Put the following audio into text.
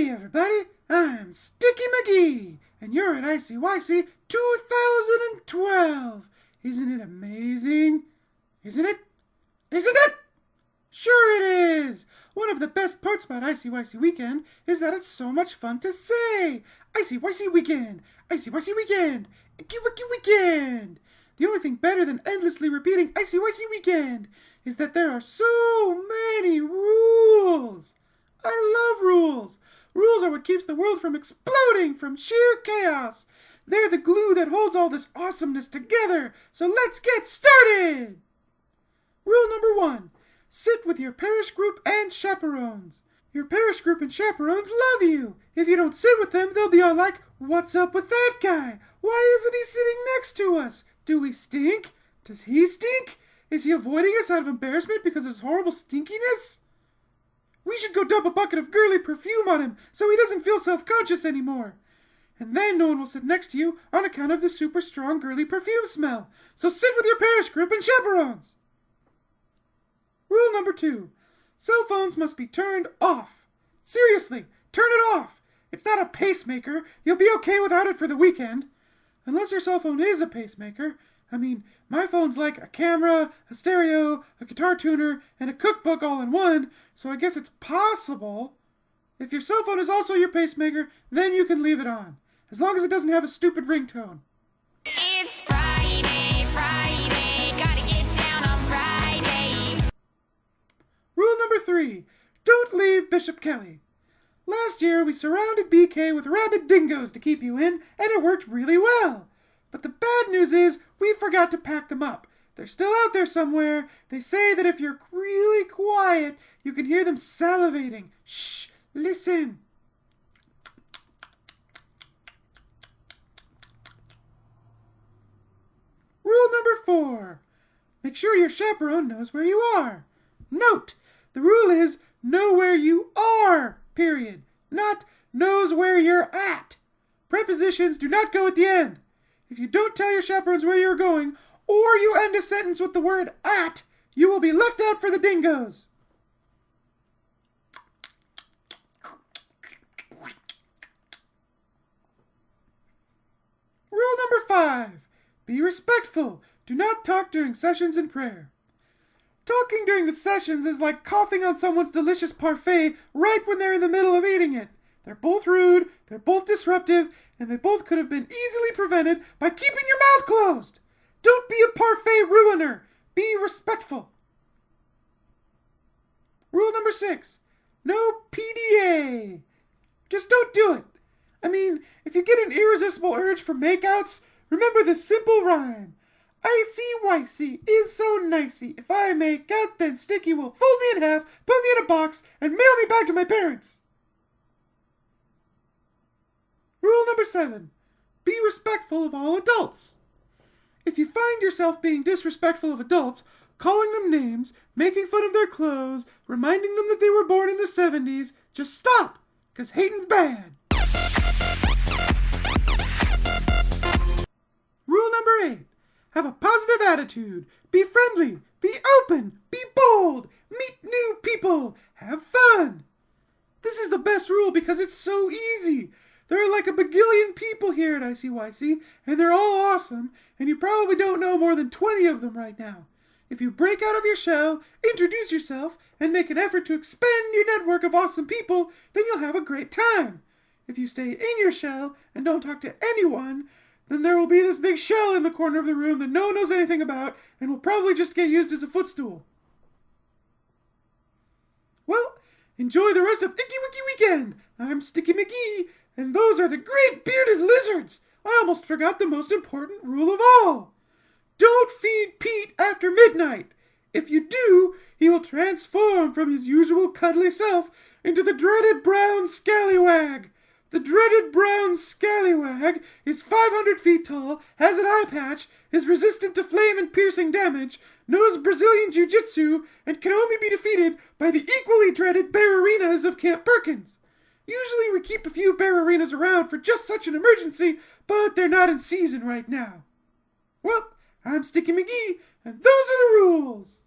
Hey everybody, I'm Sticky McGee, and you're at ICYC 2012. Isn't it amazing? Isn't it? Isn't it? Sure it is! One of the best parts about ICYC Weekend is that it's so much fun to say. ICYC Weekend! ICYC Weekend! ICYC Weekend! The only thing better than endlessly repeating ICYC Weekend is that there are so many rules. I love rules. Rules are what keeps the world from exploding from sheer chaos. They're the glue that holds all this awesomeness together. So let's get started. Rule number 1. Sit with your parish group and chaperones. Your parish group and chaperones love you. If you don't sit with them, they'll be all like, "What's up with that guy? Why isn't he sitting next to us? Do we stink? Does he stink? Is he avoiding us out of embarrassment because of his horrible stinkiness? We should go dump a bucket of girly perfume on him so he doesn't feel self-conscious anymore. And then no one will sit next to you on account of the super strong girly perfume smell. So sit with your parish group and chaperones. Rule number 2. Cell phones must be turned off. Seriously, turn it off. It's not a pacemaker. You'll be okay without it for the weekend. Unless your cell phone is a pacemaker. I mean, my phone's like a camera, a stereo, a guitar tuner, and a cookbook all in one, so I guess it's possible. If your cell phone is also your pacemaker, then you can leave it on, as long as it doesn't have a stupid ringtone. It's Friday, gotta get down on Friday. Rule number 3. Don't leave Bishop Kelly. Last year, we surrounded BK with rabid dingoes to keep you in, and it worked really well. But the bad news is, we forgot to pack them up. They're still out there somewhere. They say that if you're really quiet, you can hear them salivating. Shh, listen. Rule number 4. Make sure your chaperone knows where you are. Note, the rule is know where you are, period. Not knows where you're at. Prepositions do not go at the end. If you don't tell your chaperones where you're going, or you end a sentence with the word at, you will be left out for the dingoes. Rule number 5. Be respectful. Do not talk during sessions in prayer. Talking during the sessions is like coughing on someone's delicious parfait right when they're in the middle of eating it. They're both rude, they're both disruptive, and they both could have been easily prevented by keeping your mouth closed. Don't be a parfait ruiner. Be respectful. Rule number 6. No PDA. Just don't do it. I mean, if you get an irresistible urge for makeouts, remember this simple rhyme. ICYC is so nicey. If I make out, then Sticky will fold me in half, put me in a box, and mail me back to my parents. Rule number 7. Be respectful of all adults. If you find yourself being disrespectful of adults, calling them names, making fun of their clothes, reminding them that they were born in the 70s, just stop, because hating's bad. Rule number 8. Have a positive attitude. Be friendly. Be open. Be bold. Meet new people. Have fun. This is the best rule because it's so easy. There are like a bagillion people here at ICYC, and they're all awesome, and you probably don't know more than 20 of them right now. If you break out of your shell, introduce yourself, and make an effort to expand your network of awesome people, then you'll have a great time. If you stay in your shell and don't talk to anyone, then there will be this big shell in the corner of the room that no one knows anything about, and will probably just get used as a footstool. Well, enjoy the rest of ICYC Weekend. I'm Sticky McGee. And those are the great bearded lizards! I almost forgot the most important rule of all. Don't feed Pete after midnight. If you do, he will transform from his usual cuddly self into the dreaded brown scallywag. The dreaded brown scallywag is 500 feet tall, has an eye patch, is resistant to flame and piercing damage, knows Brazilian Jiu-Jitsu, and can only be defeated by the equally dreaded ballerinas of Camp Perkins. Usually we keep a few ballerinas around for just such an emergency, but they're not in season right now. Well, I'm Sticky McGee, and those are the rules.